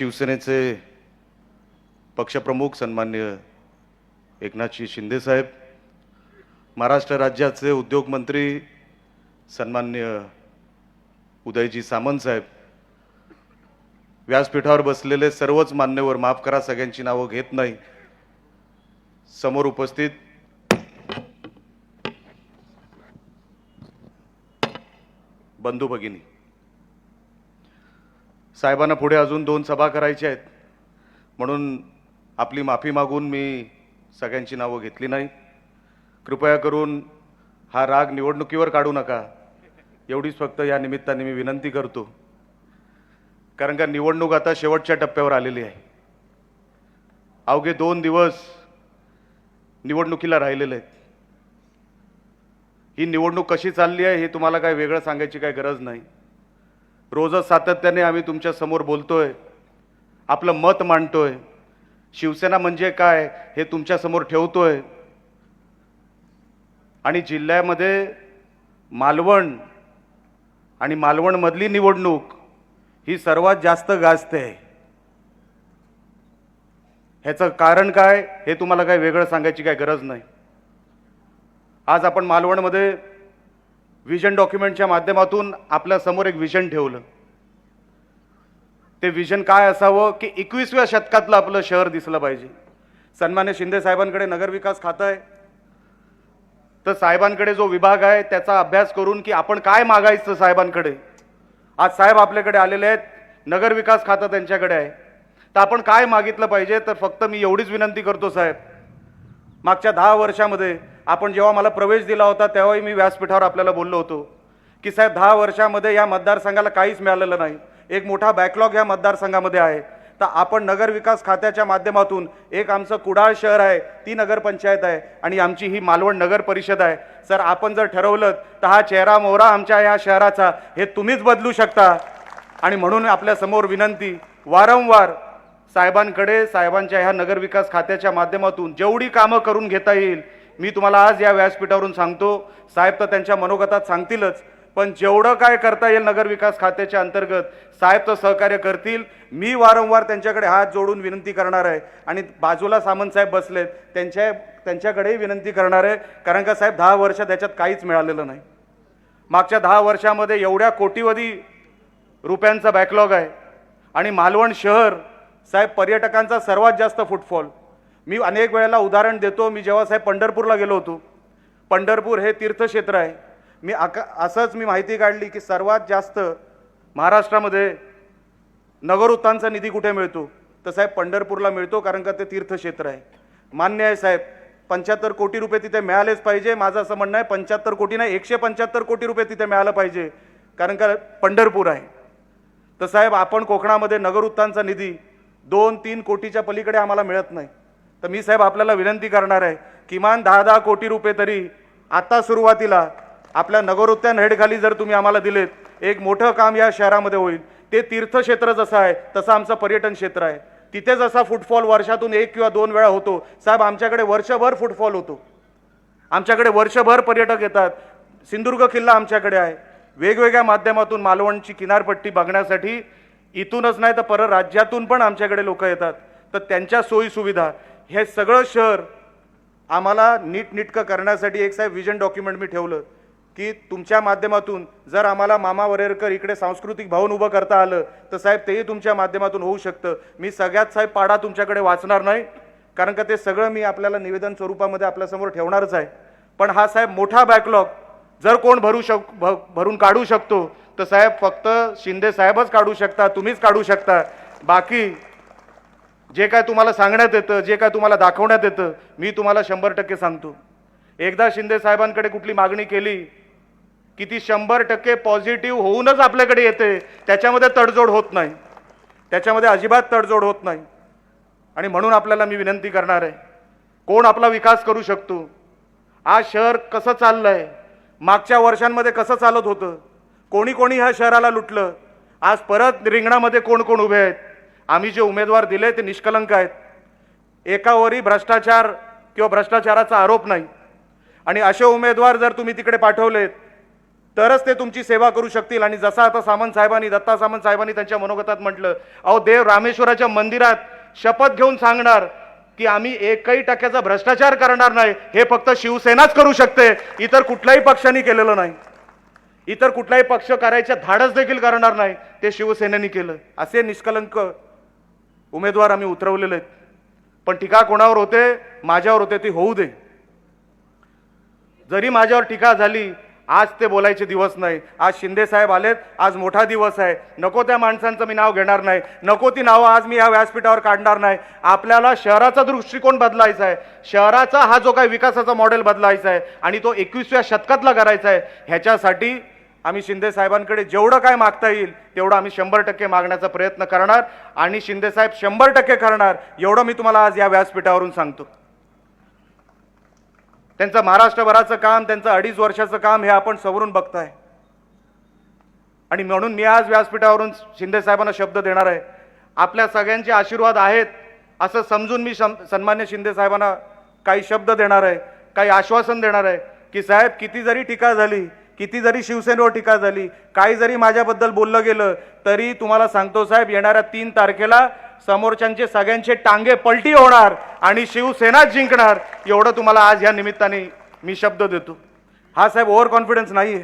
शिवसेनेचे पक्षप्रमुख सन्मान्य एकनाथजी शिंदे साहेब, महाराष्ट्र राज्याचे उद्योगमंत्री सन्मान्य उदयजी सामंत साहेब, व्यासपीठावर बसलेले सर्वच मान्यवर, माफ करा सगळ्यांची नावं घेत नाही, समोर उपस्थित बंधू भगिनी, साहेबांना पुढे अजून 2 सभा करायच्या आहेत म्हणून आपली माफी मागून मी सगळ्यांची नावं घेतली नाही. कृपया करून हा राग निवडणुकीवर काढू नका, एवढीच फक्त या निमित्ताने मी विनंती करतो. कारण का निवडणूक आता शेवटच्या टप्प्यावर आलेली आहे. अवघे 2 दिवस निवडणुकीला राहिलेले आहेत. ही निवडणूक कशी चालली आहे हे तुम्हाला काय वेगळं सांगायची काय गरज नाही. रोजच सातत्याने आम्ही तुमच्या समोर बोलतोय, आपलं मत मांडतोय, शिवसेना म्हणजे काय हे तुमच्या समोर ठेवतोय. आणि जिल्ह्यामध्ये मालवण आणि मालवणमधली निवडणूक ही सर्वात जास्त गाजते. ह्याचं कारण काय हे तुम्हाला काय वेगळं सांगायची काय गरज नाही. आज आपण मालवणमध्ये विजन डॉक्युमेंटच्या माध्यमातून आपल्या समोर एक विजन ठेवलं. ते विजन काय असावं की 21व्या शतकातलं आपलं शहर दिसलं पाहिजे. सन्मान्य शिंदे साहेबांकडे नगरविकास खातं आहे, तर साहेबांकडे जो विभाग आहे त्याचा अभ्यास करून की आपण काय मागायचं साहेबांकडे. आज साहेब आपल्याकडे आलेले आहेत, नगरविकास खातं त्यांच्याकडे आहे, तर आपण काय मागितलं पाहिजे. तर फक्त मी एवढीच विनंती करतो साहेब, मागच्या 10 वर्षामध्ये आपण जेव्हा मला प्रवेश दिला होता तेव्हाही मी व्यासपीठावर आपल्याला बोललो होतो की साहेब 10 वर्षामध्ये या मतदारसंघाला काहीच मिळालेलं नाही, एक मोठा बॅकलॉग या मतदारसंघामध्ये आहे. तर आपण नगरविकास खात्याच्या माध्यमातून, एक आमचं कुडाळ शहर आहे, ती नगरपंचायत आहे आणि आमची ही मालवण नगर परिषद आहे. सर आपण जर ठरवलं तर हा चेहरा मोहरा आमच्या या शहराचा हे तुम्हीच बदलू शकता. आणि म्हणून आपल्या समोर विनंती, वारंवार साहेबांकडे, साहेबांच्या ह्या नगरविकास खात्याच्या माध्यमातून जेवढी कामं करून घेता येईल मी तुम्हाला आज या व्यासपीठावरून सांगतो. साहेब तर त्यांच्या मनोगतात सांगतीलच, पण जेवढं काय करता येईल नगरविकास खात्याच्या अंतर्गत साहेब तर सहकार्य करतील. मी वारंवार त्यांच्याकडे हात जोडून विनंती करणार आहे आणि बाजूला सामंत साहेब बसलेत त्यांच्याकडेही विनंती करणार आहे. कारण का साहेब 10 वर्ष त्याच्यात काहीच मिळालेलं नाही. मागच्या 10 वर्षामध्ये एवढ्या कोटीवधी रुपयांचा बॅकलॉग आहे आणि मालवण शहर साहेब पर्यटकांचा सर्वात जास्त फुटफॉल. मी अनेक वेळेला उदाहरण देतो, मी जेव्हा साहेब पंढरपूरला गेलो होतो, पंढरपूर हे तीर्थक्षेत्र आहे. असंच मी माहिती काढली की सर्वात जास्त महाराष्ट्रामध्ये नगरोत्थानचा निधी कुठे मिळतो, तर साहेब पंढरपूरला मिळतो, कारण का ते तीर्थक्षेत्र आहे. मान्य आहे साहेब, 75 कोटी रुपये तिथे मिळालेच पाहिजे. माझं असं म्हणणं आहे 75 कोटी नाही, 175 कोटी रुपये तिथे मिळालं पाहिजे, कारण का पंढरपूर आहे. तर साहेब आपण कोकणामध्ये नगरोत्थानचा निधी 2-3 कोटीच्या पलीकडे आम्हाला मिळत नाही. तर मी साहेब आपल्याला विनंती करणार आहे, किमान 10-10 कोटी रुपये तरी आता सुरुवातीला आपल्या नगरोत्थान हेडखाली जर तुम्ही आम्हाला दिलेत, एक मोठं काम या शहरामध्ये होईल. ते तीर्थक्षेत्र जसं आहे तसं आमचं पर्यटन क्षेत्र आहे. तिथे जसा फुटफॉल वर्षातून 1 किंवा 2 वेळा होतो साहेब, आमच्याकडे वर्षभर फुटफॉल होतो. आमच्याकडे वर्षभर पर्यटक येतात. सिंधुदुर्ग किल्ला आमच्याकडे आहे. वेगवेगळ्या माध्यमातून मालवणची किनारपट्टी बघण्यासाठी इथूनच नाही तर परराज्यातून पण आमच्याकडे लोक येतात. तर त्यांच्या सोयी सुविधा हे सगळं शहर आम्हाला नीटनेटकं करण्यासाठी एक साहेब विजन डॉक्युमेंट मी ठेवलं की तुमच्या माध्यमातून जर आम्हाला मामा वरेरकर इकडे सांस्कृतिक भवन उभं करता आलं तर साहेब तेही तुमच्या माध्यमातून होऊ शकतं. मी सगळ्यात साहेब पाडा तुमच्याकडे वाचणार नाही, कारण का ते सगळं मी आपल्याला निवेदन स्वरूपामध्ये आपल्यासमोर ठेवणारच आहे. पण हा साहेब मोठा बॅकलॉग जर कोण भरून काढू शकतो तर साहेब फक्त शिंदे साहेबच काढू शकता, तुम्हीच काढू शकता. बाकी जे काय तुम्हाला सांगण्यात येतं, जे काय तुम्हाला दाखवण्यात येतं, मी तुम्हाला 100% सांगतो, एकदा शिंदे साहेबांकडे कुठली मागणी केली की ती 100% पॉझिटिव्ह होऊनच आपल्याकडे येते. त्याच्यामध्ये तडजोड होत नाही, त्याच्यामध्ये अजिबात तडजोड होत नाही. आणि म्हणून आपल्याला मी विनंती करणार आहे, कोण आपला विकास करू शकतो, आज शहर कसं चाललंय, मागच्या वर्षांमध्ये कसं चालत होतं, कोणी कोणी ह्या शहराला लुटलं, आज परत रिंगणामध्ये कोण कोण उभे आहेत. आम्ही जे उमेदवार दिले ते निष्कलंक आहेत, एकावरही भ्रष्टाचार किंवा भ्रष्टाचाराचा आरोप नाही. आणि असे उमेदवार जर तुम्ही तिकडे पाठवलेत तरच ते तुमची सेवा करू शकतील. आणि जसं आता सामंत साहेबांनी, दत्ता सामंत साहेबांनी त्यांच्या मनोगतात म्हटलं, अहो देव रामेश्वराच्या मंदिरात शपथ घेऊन सांगणार की आम्ही 1% भ्रष्टाचार करणार नाही, हे फक्त शिवसेनाच करू शकते, इतर कुठल्याही पक्षाने केलेलं नाही. इतर कुठलाही पक्ष करायचं धाडस देखील करणार नाही, ते शिवसेनेने केलं. असे निष्कलंक उमेदवार आम्ही उतरवलेले आहेत. पण टीका कोणावर होते? माझ्यावर होते. ती होऊ दे. जरी माझ्यावर टीका झाली, आज ते बोलायचे दिवस नाही. आज शिंदे साहेब आलेत, आज मोठा दिवस आहे. नको त्या माणसांचं मी नाव घेणार नाही, नको ती नावं आज मी या व्यासपीठावर काढणार नाही. आपल्याला शहराचा दृष्टिकोन बदलायचा आहे, शहराचा हा जो काही विकासाचा मॉडेल बदलायचा आहे आणि तो 21व्या शतकातला करायचा आहे. ह्याच्यासाठी आम्ही शिंदे साहेबांकडे जेवढं काय मागता येईल तेवढं आम्ही 100% मागण्याचा प्रयत्न करणार आणि शिंदे साहेब 100% करणार, एवढं मी तुम्हाला आज या व्यासपीठावरून सांगतो. त्यांचं महाराष्ट्रभराचं काम, त्यांचं 2.5 वर्षाचं काम हे आपण समोरून बघताय. आणि म्हणून मी आज व्यासपीठावरून शिंदे साहेबांना शब्द देणार आहे. आपल्या सगळ्यांचे आशीर्वाद आहेत असं समजून मी सन्मान्य शिंदे साहेबांना काही शब्द देणार आहे, काही आश्वासन देणार आहे की साहेब, किती जरी टीका झाली, किती जरी शिवसेनेवर टीका झाली, काही जरी माझ्याबद्दल बोललं गेलं, तरी तुम्हाला सांगतो साहेब, येणाऱ्या 3 तारखेला समोरच्यांचे सगळ्यांचे टांगे पलटी होणार आणि शिवसेना जिंकणार, एवढं तुम्हाला आज या निमित्ताने मी शब्द देतो. हा साहेब ओव्हर कॉन्फिडन्स नाही आहे.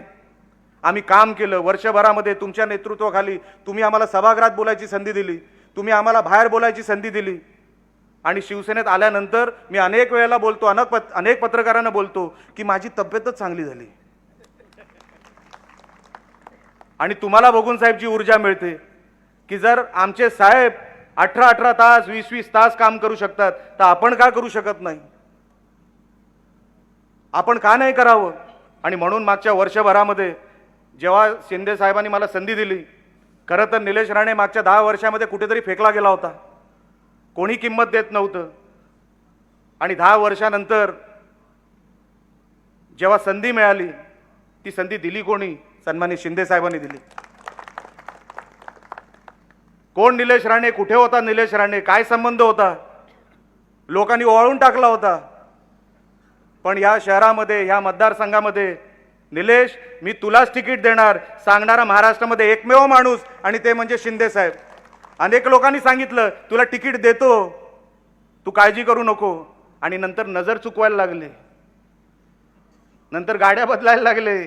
आम्ही काम केलं वर्षभरामध्ये तुमच्या नेतृत्वाखाली. तुम्ही आम्हाला सभागृहात बोलायची संधी दिली, तुम्ही आम्हाला बाहेर बोलायची संधी दिली. आणि शिवसेनेत आल्यानंतर मी अनेक वेळेला बोलतो, अनेक पत्रकारांना बोलतो की माझी तब्येतच चांगली झाली. आणि तुम्हाला बघून साहेब जी ऊर्जा मिळते की जर आमचे साहेब 18 तास 20 तास काम करू शकतात, तर आपण का करू शकत नाही? आपण का नाही करावं? आणि म्हणून मागच्या वर्षभरामध्ये जेव्हा शिंदे साहेबांनी मला संधी दिली, खरं तर निलेश राणे मागच्या 10 वर्षामध्ये कुठेतरी फेकला गेला होता, कोणी किंमत देत नव्हतं. आणि 10 वर्षानंतर जेव्हा संधी मिळाली, ती संधी दिली कोणी? सन्माननीय शिंदे साहेबांनी दिली. कोण निलेश राणे? कुठे होता निलेश राणे? काय संबंध होता? लोकांनी ओवाळून टाकला होता. पण या शहरामध्ये, या मतदारसंघामध्ये निलेश, मी तुलाच तिकीट देणार सांगणारा महाराष्ट्रामध्ये एकमेव माणूस, आणि ते म्हणजे शिंदे साहेब. अनेक लोकांनी सांगितलं तुला तिकीट देतो, तू काळजी करू नको. आणि नंतर नजर चुकवायला लागले, नंतर गाड्या बदलायला लागले.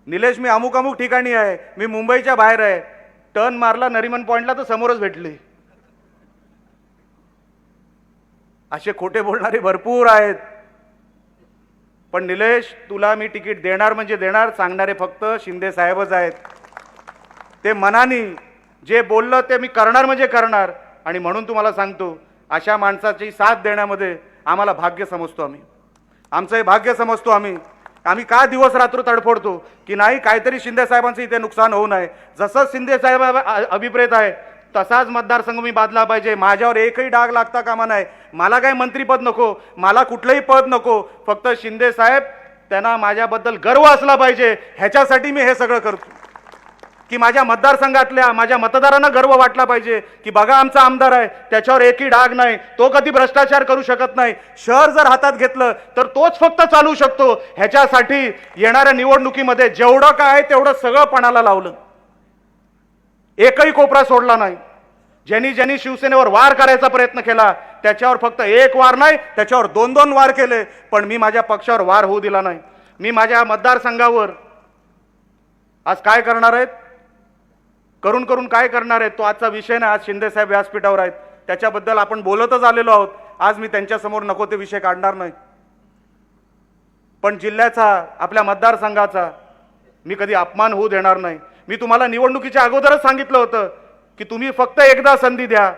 निलेश, मी अमुक अमुक ठिकाणी आहे, मी मुंबईच्या बाहेर आहे. टर्न मारला नरिमन पॉइंटला तर समोरच भेटले. असे खोटे बोलणारे भरपूर आहेत. पण निलेश, तुला मी तिकीट देणार म्हणजे देणार सांगणारे फक्त शिंदे साहेबच आहेत. ते मनाने जे बोललं ते मी करणार म्हणजे करणार. आणि म्हणून तुम्हाला सांगतो, अशा माणसाची साथ देण्यामध्ये आम्हाला भाग्य समजतो आम्ही. आमचं हे भाग्य समजतो आम्ही. आम्ही का दिवस रात्र तडफडतो की नाही काहीतरी शिंदे साहेबांचं इथे नुकसान होऊ नये. जसं शिंदे साहेब अभिप्रेत आहे तसाच मतदारसंघ मी बांधला पाहिजे. माझ्यावर एकही डाग लागता कामा नाही. मला काही मंत्रीपद नको, मला कुठलंही पद नको, फक्त शिंदे साहेब त्यांना माझ्याबद्दल गर्व असला पाहिजे. ह्याच्यासाठी मी हे सगळं करतो की माझ्या मतदारसंघातल्या माझ्या मतदारांना गर्व वाटला पाहिजे की बघा आमचा आमदार आहे, त्याच्यावर एकही डाग नाही, तो कधी भ्रष्टाचार करू शकत नाही. शहर जर हातात घेतलं तर तोच फक्त चालू शकतो. ह्याच्यासाठी येणाऱ्या निवडणुकीमध्ये जेवढं काय तेवढं सगळं पणाला लावलं, एकही कोपरा सोडला नाही. ज्यांनी शिवसेनेवर वार करायचा प्रयत्न केला त्याच्यावर फक्त एक वार नाही, त्याच्यावर 2-2 वार केले. पण मी माझ्या पक्षावर वार होऊ दिला नाही. मी माझ्या मतदारसंघावर आज काय करणार आहेत, करून काय करणार आहेत, तो आजचा विषय नाही. आज शिंदे साहेब व्यासपीठावर आहेत, त्याच्याबद्दल आपण बोलतच आलेलो आहोत. आज मी त्यांच्यासमोर नको ते विषय काढणार नाही. पण जिल्ह्याचा, आपल्या मतदारसंघाचा मी कधी अपमान होऊ देणार नाही. मी तुम्हाला निवडणुकीच्या अगोदरच सांगितलं होतं की तुम्ही फक्त एकदा संधी द्या,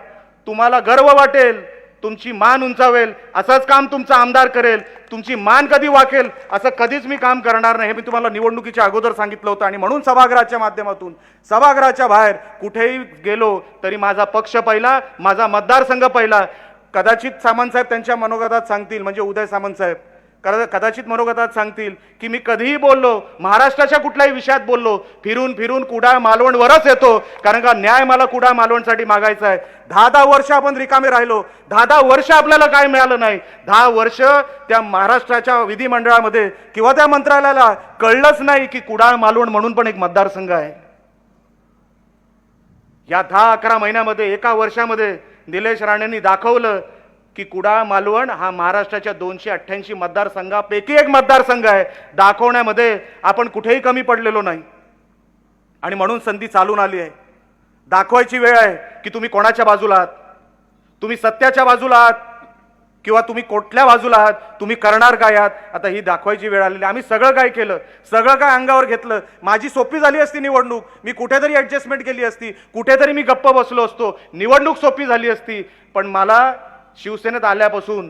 तुम्हाला गर्व वाटेल, तुमची मान उंचावेल, असंच काम तुमचा आमदार करेल. तुमची मान कधी वाकेल असं कधीच मी काम करणार नाही, हे मी तुम्हाला निवडणुकीच्या अगोदर सांगितलं होतं. आणि म्हणून सभागृहाच्या माध्यमातून, सभागृहाच्या बाहेर कुठेही गेलो तरी माझा पक्ष पहिला, माझा मतदारसंघ पहिला. कदाचित सामंत साहेब त्यांच्या मनोगतात सांगतील, म्हणजे उदय सामंत साहेब, कदाचित मनोगतात सांगतील की मी कधीही बोललो, महाराष्ट्राच्या कुठल्याही विषयात बोललो, फिरून फिरून कुडाळ मालवणवरच येतो, कारण का न्याय मला कुडाळ मालवणसाठी मागायचा आहे. 10 वर्ष आपण रिकामे राहिलो, 10 वर्ष आपल्याला काय मिळालं नाही. 10 वर्ष त्या महाराष्ट्राच्या विधिमंडळामध्ये किंवा त्या मंत्रालयाला कळलंच नाही की कुडाळ मालवण म्हणून पण एक मतदारसंघ आहे. या 10-11 महिन्यामध्ये, एका वर्षामध्ये निलेश राणेंनी दाखवलं की कुडाळ मालवण हा महाराष्ट्राच्या 288 मतदारसंघापैकी एक मतदारसंघ आहे. दाखवण्यामध्ये आपण कुठेही कमी पडलेलो नाही आणि म्हणून संधी चालून आली आहे. दाखवायची वेळ आहे की तुम्ही कोणाच्या बाजूला आहात, तुम्ही सत्याच्या बाजूला आहात किंवा तुम्ही कुठल्या बाजूला आहात, तुम्ही करणार काय आहात. आता ही दाखवायची वेळ आलेली. आम्ही सगळं काय केलं, सगळं काय अंगावर घेतलं. माझी सोपी झाली असती निवडणूक, मी कुठेतरी ॲडजस्टमेंट केली असती, कुठेतरी मी गप्प बसलो असतो, निवडणूक सोपी झाली असती. पण मला शिवसेनेत आल्यापासून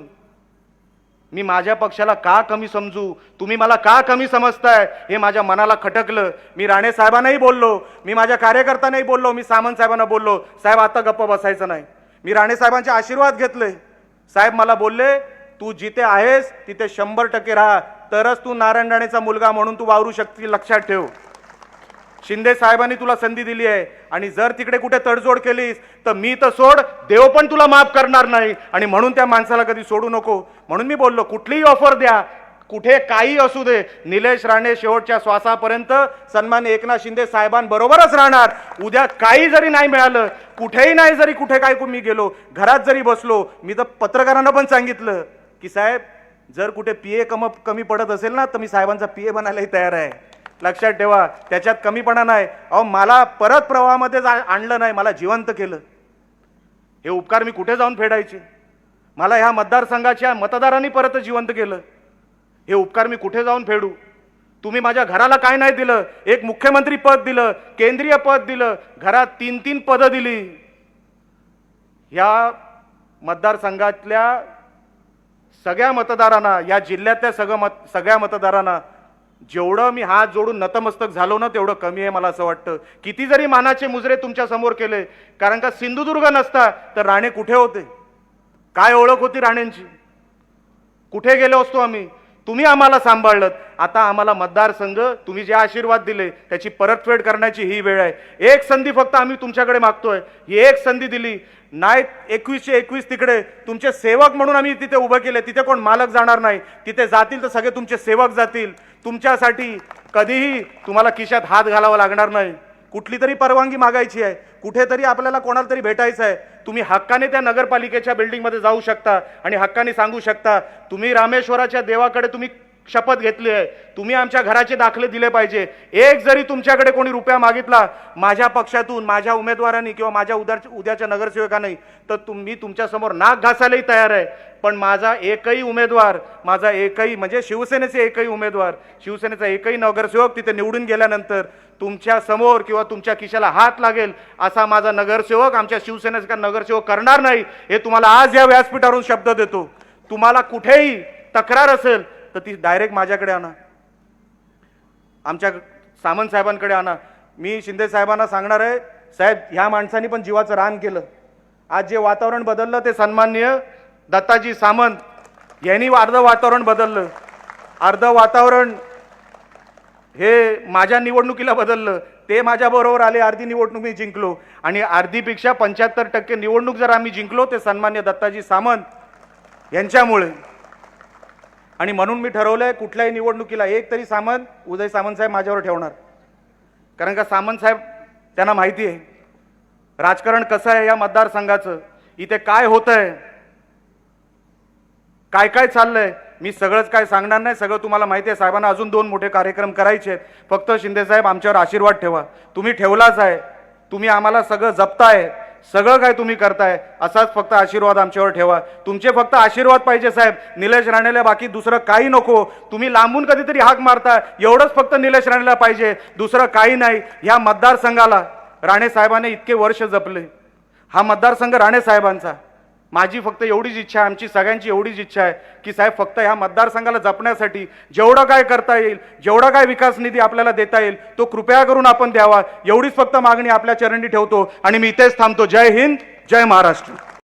मी माझ्या पक्षाला का कमी समजू, तुम्ही मला का कमी समजताय, हे माझ्या मनाला खटकलं. मी राणे साहेबांनाही बोललो, मी माझ्या कार्यकर्त्यांनाही बोललो, मी सामंत साहेबांना बोललो, साहेब आता गप्प बसायचं नाही. मी राणे साहेबांचे आशीर्वाद घेतले. साहेब मला बोलले, तू जिथे आहेस तिथे 100% राहा, तरच तू नारायण राणेचा मुलगा म्हणून तू वावरू शकतील, लक्षात ठेव. शिंदे साहेबांनी तुला संधी दिली आहे आणि जर तिकडे कुठे तडजोड केलीस तर मी तर सोड, देव पण तुला माफ करणार नाही. आणि म्हणून त्या माणसाला कधी सोडू नको. म्हणून मी बोललो, कुठलीही ऑफर द्या, कुठे काही असू दे, निलेश राणे शेवटच्या श्वासापर्यंत सन्मान्य एकनाथ शिंदे साहेबांबरोबरच राहणार. उद्या काही जरी नाही मिळालं, कुठेही नाही, जरी कुठे काय मी गेलो, घरात जरी बसलो, मी तर पत्रकारांना पण सांगितलं की साहेब जर कुठे पीए कमी पडत असेल ना तर मी साहेबांचा पीए बनायलाही तयार आहे. लक्षात ठेवा, त्याच्यात कमीपणा नाही. अहो मला परत प्रवाहामध्ये आणलं नाही, मला जिवंत केलं. हे उपकार मी कुठे जाऊन फेडायचे. मला ह्या मतदारसंघाच्या मतदारांनी परत जिवंत केलं. हे उपकार मी कुठे जाऊन फेडू. तुम्ही माझ्या घराला काय नाही दिलं, एक मुख्यमंत्री पद दिलं, केंद्रीय पद दिलं, घरात 3-3 पदं दिली. या मतदारसंघातल्या सगळ्या मतदारांना, या जिल्ह्यातल्या सगळ्या मतदारांना जेवढं मी हात जोडून नतमस्तक झालो ना तेवढं कमी आहे मला असं वाटतं. किती जरी मानाचे मुजरे तुमच्या समोर केले, कारण का सिंधुदुर्ग नसता तर राणे कुठे होते, काय ओळख होती राणेंची, कुठे गेलो असतो आम्ही. तुम्ही आम्हाला सांभाळलं. आता आम्हाला मतदारसंघ, तुम्ही जे आशीर्वाद दिले त्याची परतफेड करण्याची ही वेळ आहे. एक संधी फक्त आम्ही तुमच्याकडे मागतोय, ही एक संधी दिली नाही. 21/21 तिकडे तुमचे सेवक म्हणून आम्ही तिथे उभं केले. तिथे कोण मालक जाणार नाही, तिथे जातील तर सगळे तुमचे सेवक जातील. तुमच्यासाठी कधीही तुम्हाला खिशात हात घालावा लागणार नाही. कुठली तरी परवानगी मागायची आहे, कुठेतरी आपल्याला कोणाला तरी भेटायचं आहे, तुम्ही हक्काने त्या नगरपालिकेच्या बिल्डिंगमध्ये जाऊ शकता आणि हक्काने सांगू शकता, तुम्ही रामेश्वराच्या देवाकडे तुम्ही शपथ घेतली आहे, तुम्ही आमच्या घराचे दाखले दिले पाहिजे. एक जरी तुमच्याकडे कोणी रुपया मागितला माझ्या पक्षातून, माझ्या उमेदवारांनी किंवा माझ्या उद्याच्या नगरसेवकांनी, तर मी तुमच्यासमोर नाक घासायलाही तयार आहे. पण माझा एकही उमेदवार, माझा एकही म्हणजे शिवसेनेचे एकही उमेदवार, शिवसेनेचा एकही नगरसेवक तिथे निवडून गेल्यानंतर तुमच्या समोर किंवा तुमच्या खिशाला हात लागेल असा माझा नगरसेवक, आमच्या शिवसेनेचा नगरसेवक करणार नाही. हे तुम्हाला आज या व्यासपीठावरून शब्द देतो. तुम्हाला कुठेही तक्रार असेल तर ती डायरेक्ट माझ्याकडे आणा, आमच्या सामंत साहेबांकडे आणा. मी शिंदे साहेबांना सांगणार आहे, साहेब ह्या माणसांनी पण जीवाचं रान केलं. आज जे वातावरण बदललं ते सन्माननीय दत्ताजी सामंत यांनी अर्धं वातावरण बदललं. अर्धं वातावरण हे माझ्या निवडणुकीला बदललं. ते माझ्याबरोबर आले, अर्धी निवडणूक मी जिंकलो आणि अर्धीपेक्षा 75% निवडणूक जर आम्ही जिंकलो ते सन्मान्य दत्ताजी सामंत यांच्यामुळे. आणि म्हणून मी ठरवलंय कुठल्याही निवडणुकीला एक तरी सामंत, उदय सामंत साहेब माझ्यावर ठेवणार. कारण का सामंत साहेब त्यांना माहिती आहे राजकारण कसं आहे या मतदारसंघाचं, इथे काय होतंय, काय काय चाललंय. मी सगळंच काय सांगणार नाही, सगळं तुम्हाला माहिती आहे. साहेबांना अजून 2 मोठे कार्यक्रम करायचे आहेत. फक्त शिंदे साहेब आमच्यावर आशीर्वाद ठेवा. तुम्ही ठेवलाच आहे, तुम्ही आम्हाला सगळं जपताय, सगळं काय तुम्ही करताय, असाच फक्त आशीर्वाद आमच्यावर ठेवा. तुमचे फक्त आशीर्वाद पाहिजे साहेब. निलेश राणेला बाकी दुसरं काही नको. तुम्ही लांबून कधीतरी हाक मारता, एवढंच फक्त निलेश राणेला पाहिजे, दुसरं काही नाही. ह्या मतदारसंघाला राणे साहेबांनी इतके वर्ष जपले. हा मतदारसंघ राणे साहेबांचा. माझी फक्त एवढीच इच्छा आहे, आमची सगळ्यांची एवढीच इच्छा आहे की साहेब फक्त ह्या मतदारसंघाला जपण्यासाठी जेवढं काय करता येईल, जेवढा काय विकास निधी आपल्याला देता येईल तो कृपया करून आपण द्यावा. एवढीच फक्त मागणी आपल्या चरणी ठेवतो आणि मी इथेच थांबतो. जय हिंद, जय महाराष्ट्र.